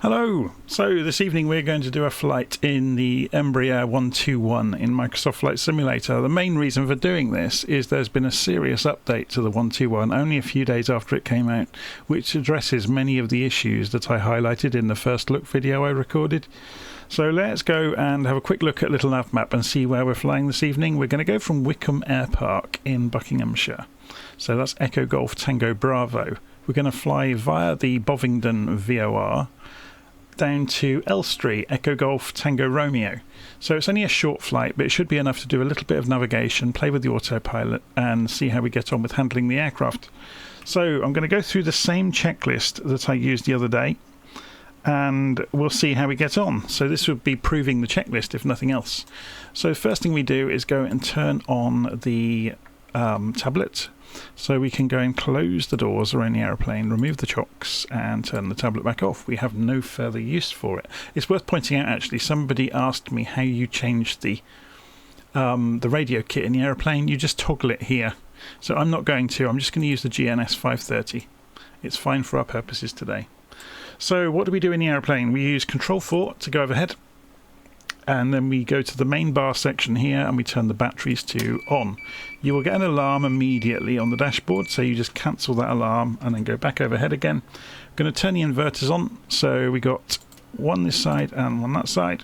Hello! So this evening we're going to do a flight in the EMB-121 in Microsoft Flight Simulator. The main reason for doing this is there's been a serious update to the 121 only a few days after it came out, which addresses many of the issues that I highlighted in the first look video I recorded. So let's go and have a quick look at Little Nav Map and see where we're flying this evening. We're going to go from Wycombe Air Park in Buckinghamshire. So that's Echo Golf Tango Bravo. We're going to fly via the Bovingdon VOR down to Elstree, Echo Golf Tango Romeo. So it's only a short flight, but it should be enough to do a little bit of navigation, play with the autopilot and see how we get on with handling the aircraft. So I'm going to go through the same checklist that I used the other day and we'll see how we get on. So this would be proving the checklist if nothing else. So first thing we do is go and turn on the tablet. So we can go and close the doors around the aeroplane, remove the chocks and turn the tablet back off. We have no further use for it. It's worth pointing out actually, somebody asked me how you change the radio kit in the aeroplane. You just toggle it here. So I'm not going to, I'm just going to use the GNS 530. It's fine for our purposes today. So what do we do in the aeroplane? We use Control 4 to go overhead. And then we go to the main bar section here and we turn the batteries to on. You will get an alarm immediately on the dashboard, so you just cancel that alarm and then go back overhead again. I'm going to turn the inverters on, so we got one this side and one that side.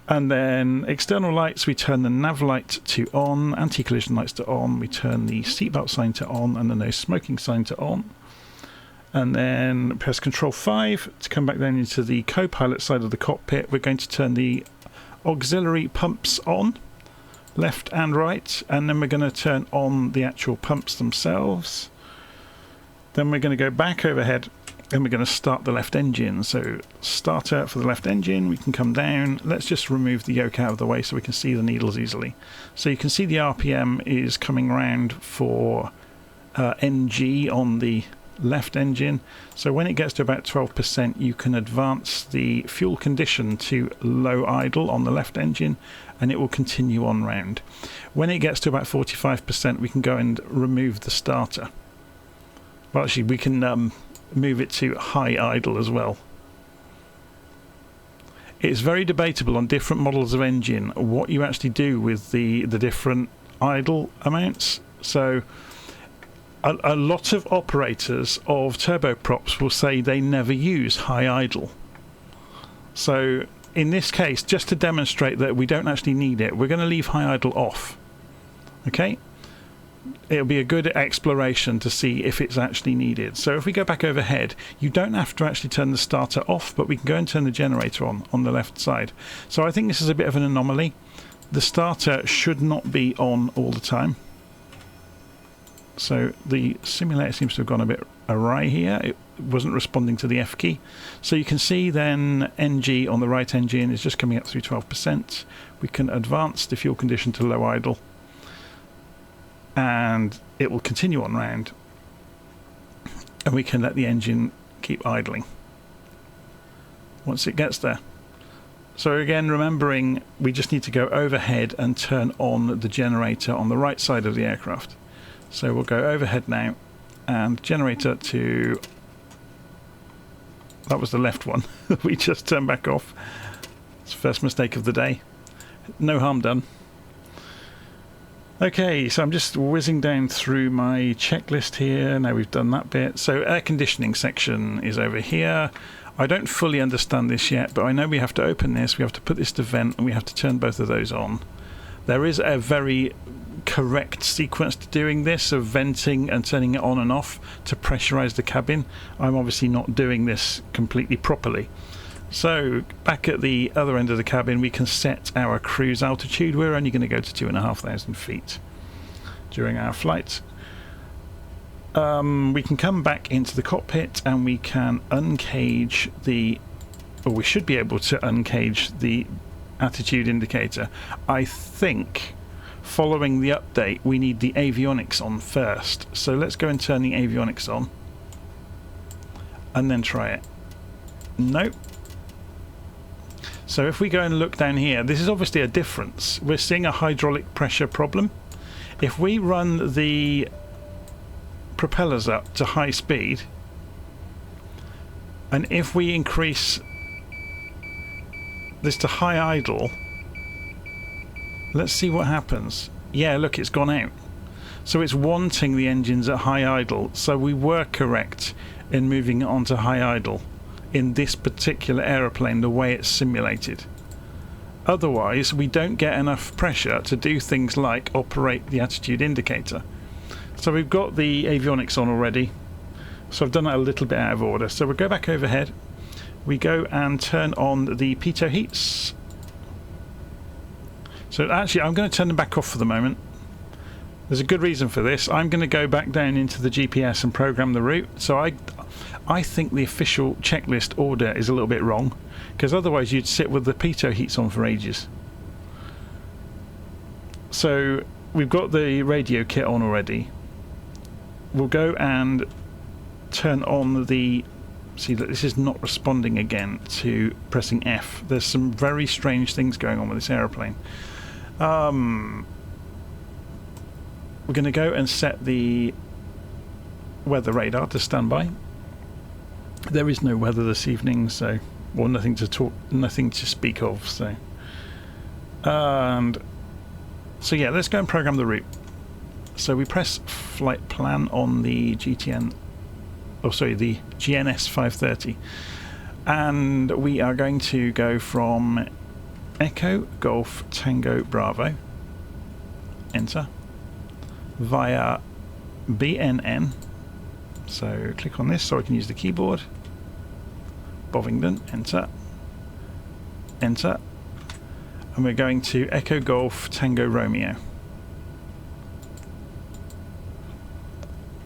And then external lights, we turn the nav light to on, anti-collision lights to on, we turn the seatbelt sign to on and the no smoking sign to on. And then press Control 5 to come back down into the co-pilot side of the cockpit. We're going to turn the auxiliary pumps on, left and right, and then we're going to turn on the actual pumps themselves. Then we're going to go back overhead and we're going to start the left engine. So starter for the left engine, we can come down. Let's just remove the yoke out of the way so we can see the needles easily. So you can see the RPM is coming round for NG on the left engine. So when it gets to about 12%, you can advance the fuel condition to low idle on the left engine and it will continue on round. When it gets to about 45%, we can go and remove the starter. Well, actually we can move it to high idle as well. It's very debatable on different models of engine what you actually do with the different idle amounts. So a lot of operators of turboprops will say they never use high idle. So in this case, just to demonstrate that we don't actually need it, we're going to leave high idle off. Okay? It'll be a good exploration to see if it's actually needed. So if we go back overhead, you don't have to actually turn the starter off, but we can go and turn the generator on the left side. So I think this is a bit of an anomaly. The starter should not be on all the time. So the simulator seems to have gone a bit awry here. It wasn't responding to the F key. So you can see then NG on the right engine is just coming up through 12%. We can advance the fuel condition to low idle and it will continue on round and we can let the engine keep idling once it gets there. So again, remembering we just need to go overhead and turn on the generator on the right side of the aircraft. So we'll go overhead now and generator to, that was the left one we just turned back off. It's the first mistake of the day. No harm done. Okay, so I'm just whizzing down through my checklist here. Now we've done that bit. So air conditioning section is over here. I don't fully understand this yet, but I know we have to open this, we have to put this to vent and we have to turn both of those on. There is a very correct sequence to doing this, of venting and turning it on and off to pressurize the cabin. I'm obviously not doing this completely properly. So back at the other end of the cabin we can set our cruise altitude. We're only going to go to 2,500 feet during our flight. We can come back into the cockpit and we can uncage or we should be able to uncage the attitude indicator. I think following the update we need the avionics on first, so let's go and turn the avionics on and then try it. Nope. So if we go and look down here, this is obviously a difference. We're seeing a hydraulic pressure problem. If we run the propellers up to high speed, And if we increase this to high idle, let's see what happens. Yeah, look, it's gone out. So it's wanting the engines at high idle. So we were correct in moving it onto high idle in this particular aeroplane, the way it's simulated. Otherwise, we don't get enough pressure to do things like operate the attitude indicator. So we've got the avionics on already. So I've done that a little bit out of order. So we'll go back overhead. We go and turn on the pitot heats. So actually, I'm going to turn them back off for the moment. There's a good reason for this. I'm going to go back down into the GPS and program the route. So I think the official checklist order is a little bit wrong, because otherwise you'd sit with the pitot heats on for ages. So we've got the radio kit on already. We'll go and turn on the... See that this is not responding again to pressing F. There's some very strange things going on with this aeroplane. We're going to go and set the weather radar to standby. There is no weather this evening, so nothing to speak of. So, and so yeah, let's go and program the route. So we press flight plan on the GTN. Oh, sorry, the GNS 530, and we are going to go from Echo Golf Tango Bravo. Enter. Via BNN, so click on this so I can use the keyboard. Bovingdon, enter, enter, and we're going to Echo Golf Tango Romeo.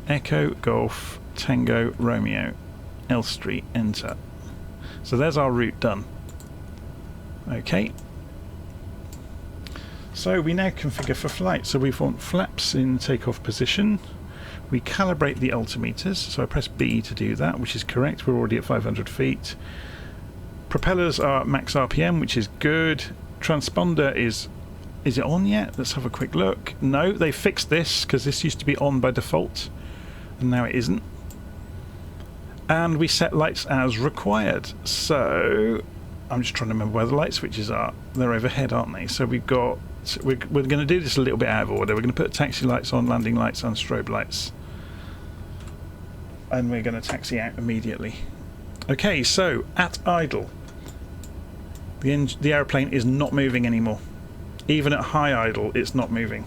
Echo Golf Tango Romeo, Elstree, enter. So there's our route done. Okay. So we now configure for flight. So we want flaps in takeoff position. We calibrate the altimeters. So I press B to do that, which is correct. We're already at 500 feet. Propellers are max RPM, which is good. Transponder is it on yet? Let's have a quick look. No, they fixed this because this used to be on by default, and now it isn't. And we set lights as required. So I'm just trying to remember where the light switches are. They're overhead, aren't they? So we're going to do this a little bit out of order. We're going to put taxi lights on, landing lights and strobe lights, and we're going to taxi out immediately. Okay, so at idle, the aeroplane is not moving anymore. Even at high idle, it's not moving.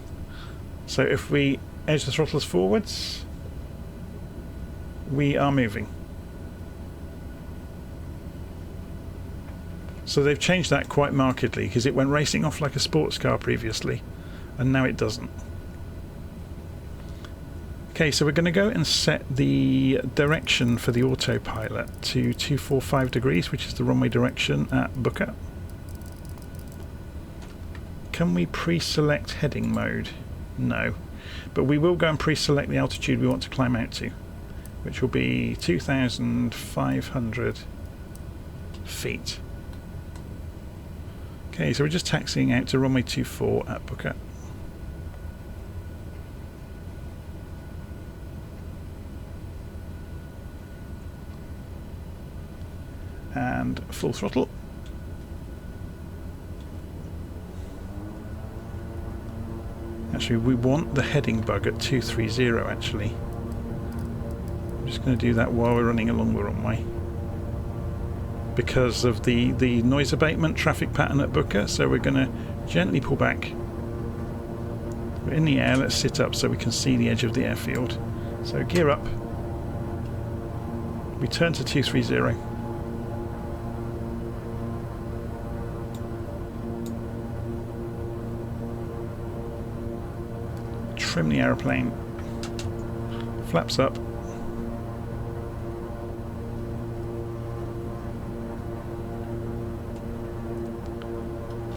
So if we edge the throttles forwards, we are moving. So they've changed that quite markedly, because it went racing off like a sports car previously, and now it doesn't. Okay, so we're going to go and set the direction for the autopilot to 245 degrees, which is the runway direction at Booker. Can we pre-select heading mode? No. But we will go and pre-select the altitude we want to climb out to, which will be 2,500 feet. Okay, so we're just taxiing out to runway 24 at Booker. And full throttle. Actually, we want the heading bug at 230 actually. I'm just going to do that while we're running along the runway, because of the noise abatement traffic pattern at Booker. So we're going to gently pull back. We're in the air, let's sit up so we can see the edge of the airfield. So gear up. We turn to 230. Trim the aeroplane. Flaps up.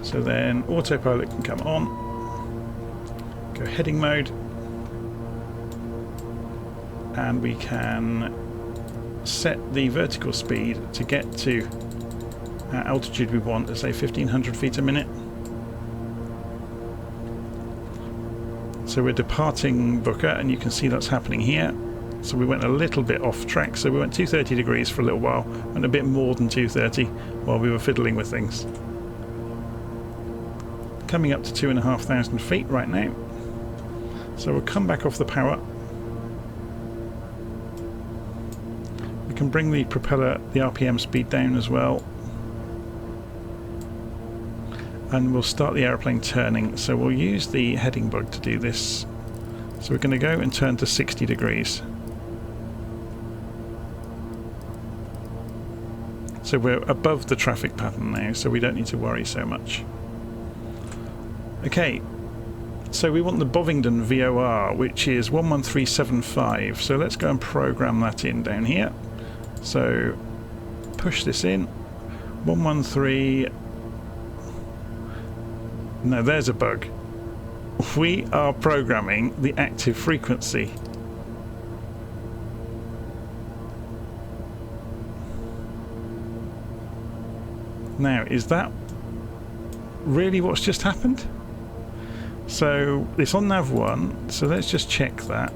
So then autopilot can come on. Go heading mode. And we can set the vertical speed to get to our altitude we want, to say 1,500 feet a minute. So we're departing Booker, and you can see that's happening here. So we went a little bit off track. So we went 230 degrees for a little while, and a bit more than 230 while we were fiddling with things. Coming up to 2,500 feet right now. So we'll come back off the power. We can bring the propeller, the RPM speed down as well. And we'll start the aeroplane turning. So we'll use the heading bug to do this. So we're going to go and turn to 60 degrees. So we're above the traffic pattern now, so we don't need to worry so much. Okay, so we want the Bovingdon VOR, which is 11375. So let's go and program that in down here. So push this in. 113. No, there's a bug. We are programming the active frequency. Now, is that really what's just happened? So it's on nav 1, so let's just check that.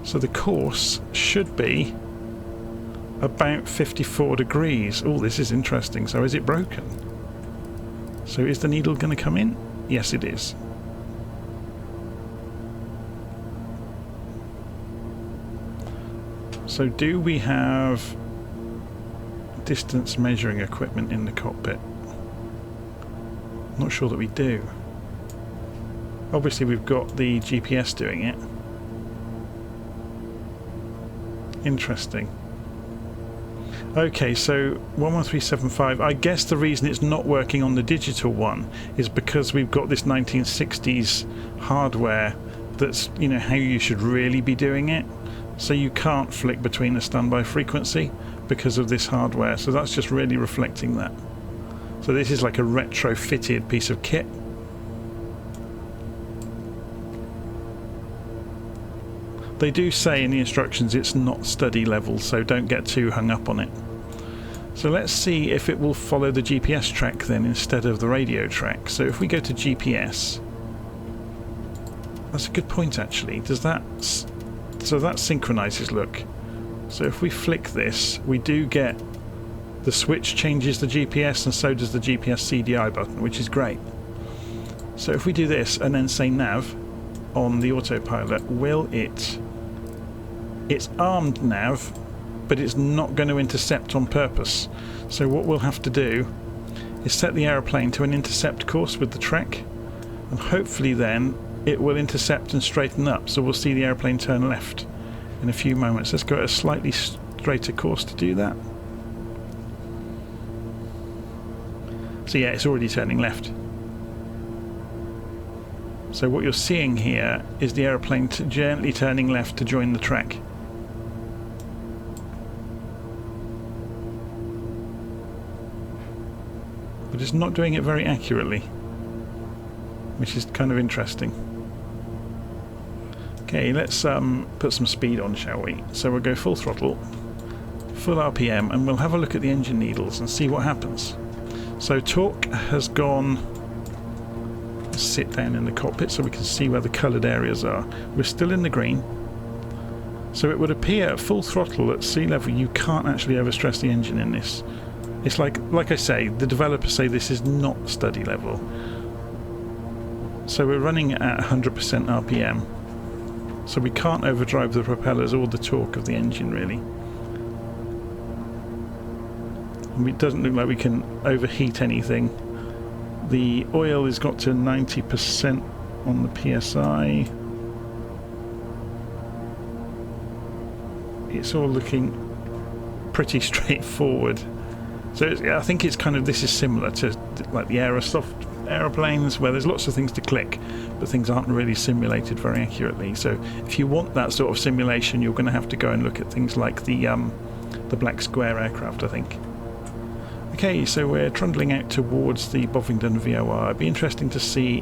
So the course should be about 54 degrees. Oh, this is interesting. So is it broken? So is the needle going to come in? Yes, it is. So do we have distance measuring equipment in the cockpit? Not sure that we do. Obviously we've got the GPS doing it. Interesting. Okay, so 11375, I guess the reason it's not working on the digital one is because we've got this 1960s hardware that's, you know, how you should really be doing it. So you can't flick between a standby frequency because of this hardware. So that's just really reflecting that. So this is like a retrofitted piece of kit. They do say in the instructions it's not study level, so don't get too hung up on it. So let's see if it will follow the GPS track then instead of the radio track. So if we go to GPS, that's a good point actually. Does that, so that synchronizes, look. So if we flick this, we do get the switch changes the GPS, and so does the GPS CDI button, which is great. So if we do this and then say nav on the autopilot, will it? It's armed nav, but it's not going to intercept on purpose. So what we'll have to do is set the aeroplane to an intercept course with the track, and hopefully then it will intercept and straighten up. So we'll see the aeroplane turn left in a few moments. Let's go at a slightly straighter course to do that. So yeah, it's already turning left. So what you're seeing here is the aeroplane gently turning left to join the track. But it's not doing it very accurately, which is kind of interesting. Okay, let's put some speed on, shall we? So we'll go full throttle, full RPM, and we'll have a look at the engine needles and see what happens. So torque has gone. Let's sit down in the cockpit so we can see where the coloured areas are. We're still in the green. So it would appear at full throttle at sea level you can't actually overstress the engine in this. It's like I say, the developers say this is not study level. So we're running at 100% RPM. So we can't overdrive the propellers or the torque of the engine really. And it doesn't look like we can overheat anything. The oil has got to 90% on the PSI. It's all looking pretty straightforward. So I think it's kind of, this is similar to like the Aerosoft aeroplanes where there's lots of things to click, but things aren't really simulated very accurately. So if you want that sort of simulation, you're going to have to go and look at things like the Black Square aircraft, I think. Okay, so we're trundling out towards the Bovingdon VOR. It'd be interesting to see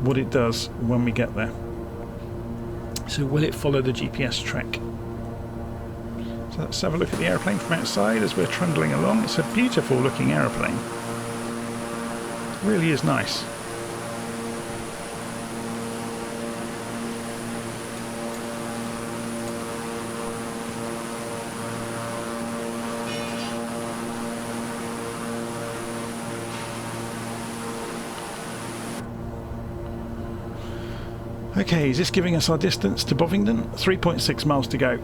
what it does when we get there. So will it follow the GPS track? So let's have a look at the aeroplane from outside as we're trundling along. It's a beautiful looking aeroplane. It really is nice. Okay, is this giving us our distance to Bovingdon? 3.6 miles to go.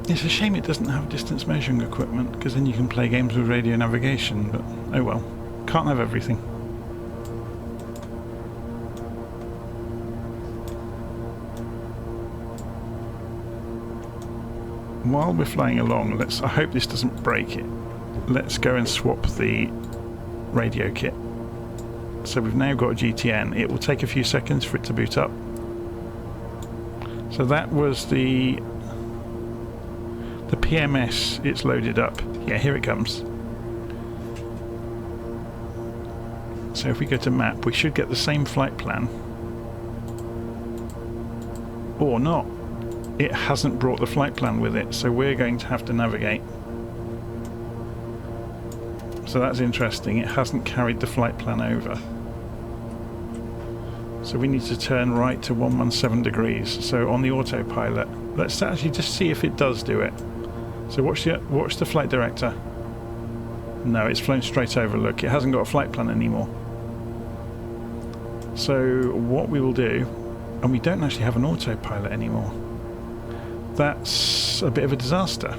It's a shame it doesn't have distance measuring equipment, because then you can play games with radio navigation, but oh well. Can't have everything. While we're flying along, I hope this doesn't break it. Let's go and swap the radio kit. So we've now got a GTN. It will take a few seconds for it to boot up. So that was the PMS. It's loaded up. Yeah, here it comes. So if we go to map, we should get the same flight plan. Or not. It hasn't brought the flight plan with it, so we're going to have to navigate. So that's interesting. It hasn't carried the flight plan over. So we need to turn right to 117 degrees. So on the autopilot, let's actually just see if it does do it. So watch the flight director. No, it's flown straight over. Look, it hasn't got a flight plan anymore. So what we will do, and we don't actually have an autopilot anymore. That's a bit of a disaster.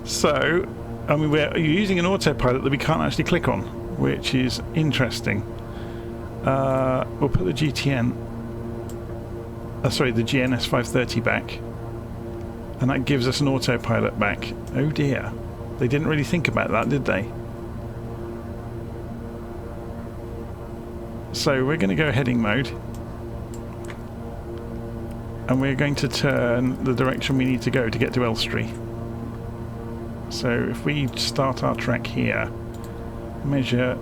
So, I mean, we're using an autopilot that we can't actually click on, which is interesting. We'll put the GTN, sorry, the GNS 530 back, and that gives us an autopilot back. Oh dear, they didn't really think about that, did they? So we're going to go heading mode. And we're going to turn the direction we need to go to get to Elstree. So if we start our track here, measure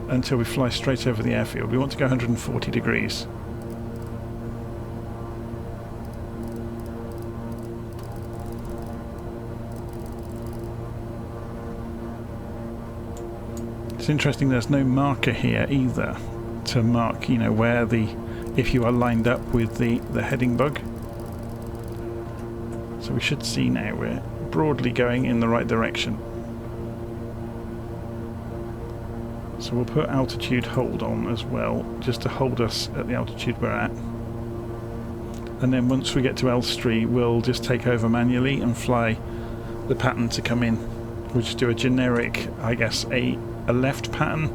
until we fly straight over the airfield. We want to go 140 degrees. It's interesting there's no marker here either to mark, you know, where if you are lined up with the heading bug. So we should see now we're broadly going in the right direction. So we'll put altitude hold on as well, just to hold us at the altitude we're at. And then once we get to Elstree, we'll just take over manually and fly the pattern to come in. We'll just do a generic, I guess, a left pattern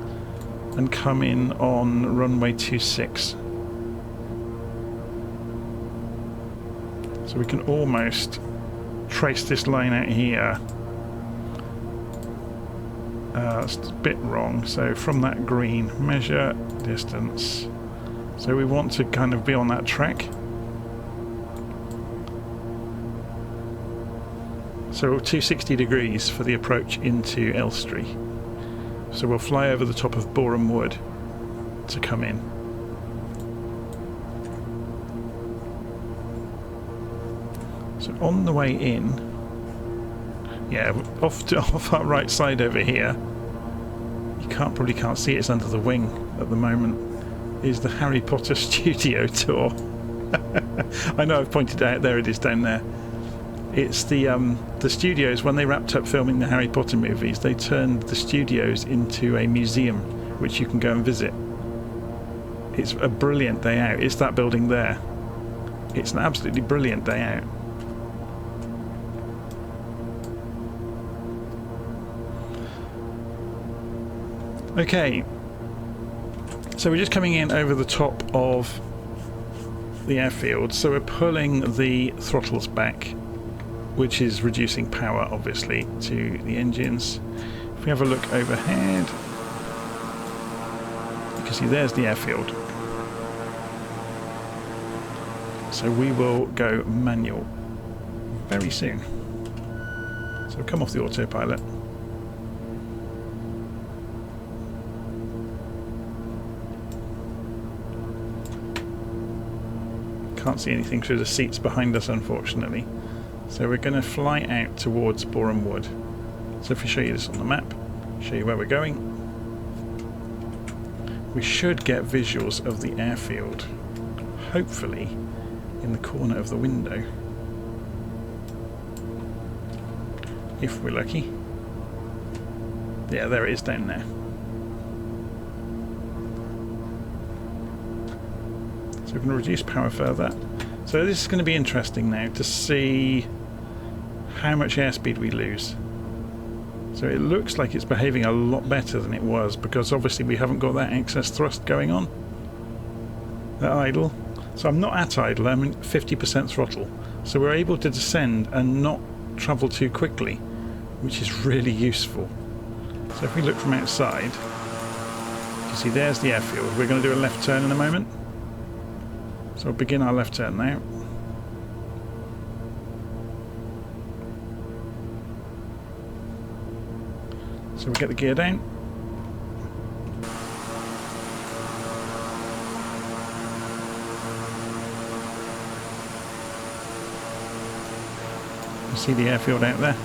and come in on runway 26. So we can almost trace this line out here. It's a bit wrong. So from that green, measure distance. So we want to kind of be on that track. So 260 degrees for the approach into Elstree. So we'll fly over the top of Boreham Wood to come in. So on the way in, yeah, off our right side over here, you probably can't see it's under the wing at the moment, is the Harry Potter studio tour. I know I've pointed out, there it is down there. It's the studios, when they wrapped up filming the Harry Potter movies, they turned the studios into a museum which you can go and visit. It's a brilliant day out. It's that building there. It's an absolutely brilliant day out. Okay, so we're just coming in over the top of the airfield, so we're pulling the throttles back, which is reducing power obviously to the engines. If we have a look overhead, you can see there's the airfield. So we will go manual very soon. So we'll come off the autopilot. Can't see anything through the seats behind us, unfortunately. So we're going to fly out towards Boreham Wood. So if we show you this on the map, show you where we're going, we should get visuals of the airfield, hopefully in the corner of the window, if we're lucky. Yeah, there it is down there. So we're going to reduce power further. So this is going to be interesting now to see how much airspeed we lose. So it looks like it's behaving a lot better than it was, because obviously we haven't got that excess thrust going on at idle. So I'm not at idle, I'm in 50% throttle. So we're able to descend and not travel too quickly, which is really useful. So if we look from outside, you can see there's the airfield. We're going to do a left turn in a moment. So we'll begin our left turn now. So we'll get the gear down. You see the airfield out there.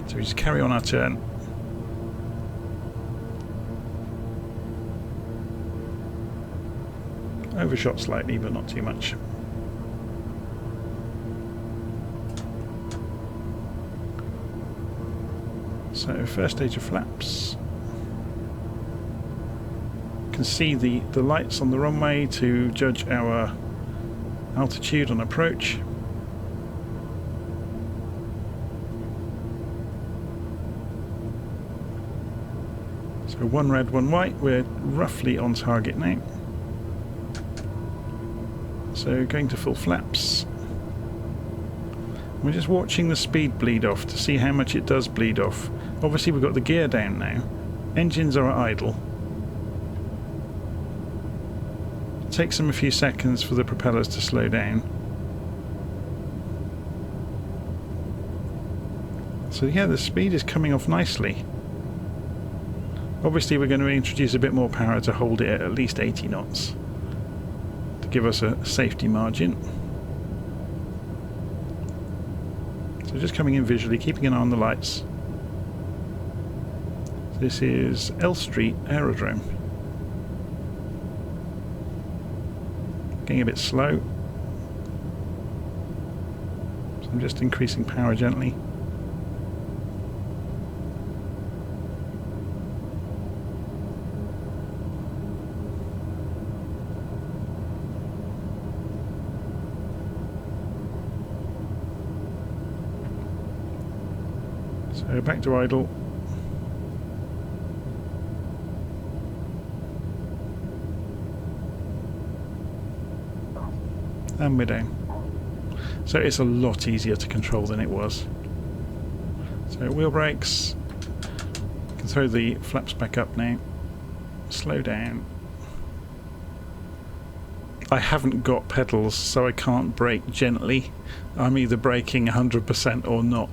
So we just carry on our turn. Overshot slightly, but not too much. So first stage of flaps. You can see the lights on the runway to judge our altitude on approach. So one red, one white. We're roughly on target now. So going to full flaps. We're just watching the speed bleed off to see how much it does bleed off. Obviously we've got the gear down now. Engines are at idle. It takes them a few seconds for the propellers to slow down. So yeah, the speed is coming off nicely. Obviously we're going to introduce a bit more power to hold it at least 80 knots. To give us a safety margin. So just coming in visually, keeping an eye on the lights. This is Elstree Aerodrome. Getting a bit slow. So I'm just increasing power gently. So back to idle. And we're down. So it's a lot easier to control than it was. So wheel brakes. You can throw the flaps back up now. Slow down. I haven't got pedals, so I can't brake gently. I'm either braking 100% or not.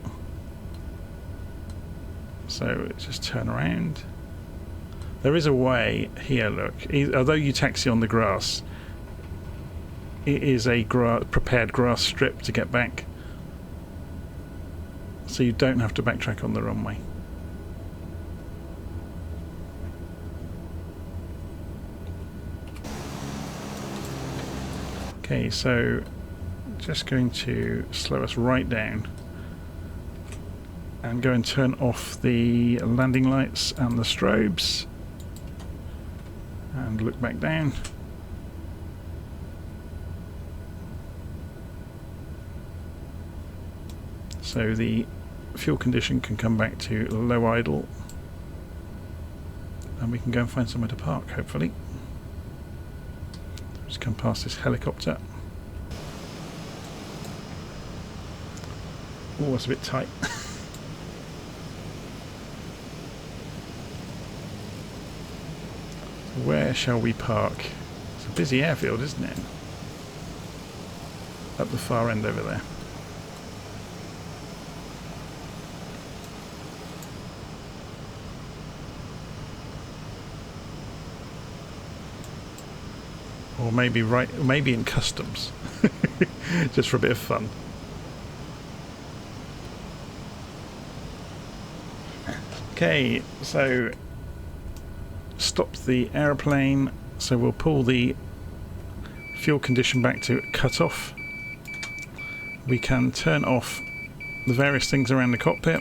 So just turn around. There is a way here, look. Although you taxi on the grass, it is a prepared grass strip to get back. So you don't have to backtrack on the runway. Okay, so just going to slow us right down. And go and turn off the landing lights and the strobes and look back down. So the fuel condition can come back to low idle and we can go and find somewhere to park, hopefully. Just come past this helicopter. Oh, it's a bit tight. Where shall we park? It's a busy airfield, isn't it? Up the far end over there. Or maybe maybe in customs. Just for a bit of fun. Okay, so stopped the aeroplane, so we'll pull the fuel condition back to cut off. We can turn off the various things around the cockpit.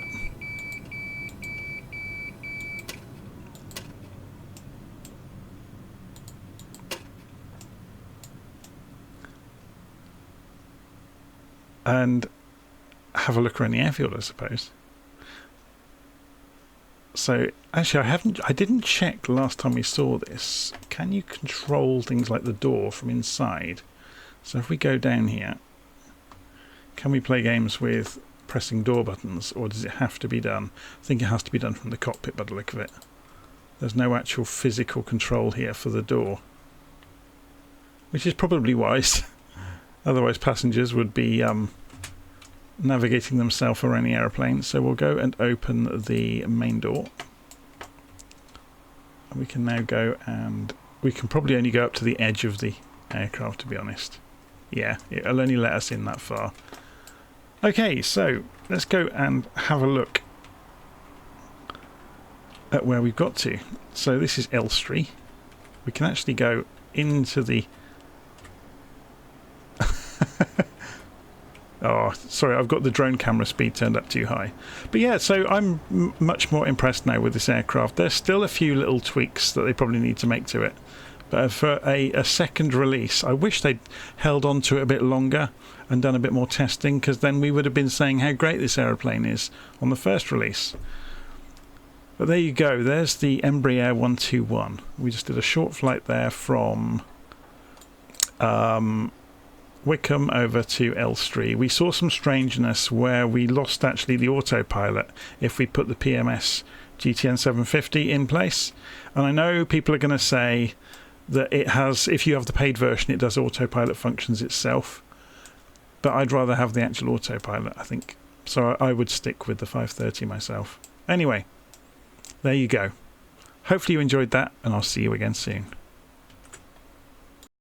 and have a look around the airfield, I suppose. So actually, I didn't check the last time we saw this. Can you control things like the door from inside? So if we go down here, can we play games with pressing door buttons, or does it have to be done? I think it has to be done from the cockpit by the look of it. There's no actual physical control here for the door, which is probably wise. Otherwise passengers would be navigating themselves around the aeroplane. So we'll go and open the main door. And we can now go, and we can probably only go up to the edge of the aircraft, to be honest. Yeah, it'll only let us in that far. Okay, so let's go and have a look at where we've got to. So this is Elstree. We can actually go into the... Oh, sorry, I've got the drone camera speed turned up too high. But yeah, so I'm much more impressed now with this aircraft. There's still a few little tweaks that they probably need to make to it. But for a second release, I wish they'd held on to it a bit longer and done a bit more testing, because then we would have been saying how great this aeroplane is on the first release. But there you go, there's the EMB-121. We just did a short flight there from Wycombe over to Elstree. We saw some strangeness where we lost actually the autopilot if we put the PMS GTN 750 in place. And I know people are going to say that it has, if you have the paid version, it does autopilot functions itself. But I'd rather have the actual autopilot, I think. So I would stick with the 530 myself. Anyway, there you go. Hopefully you enjoyed that, and I'll see you again soon.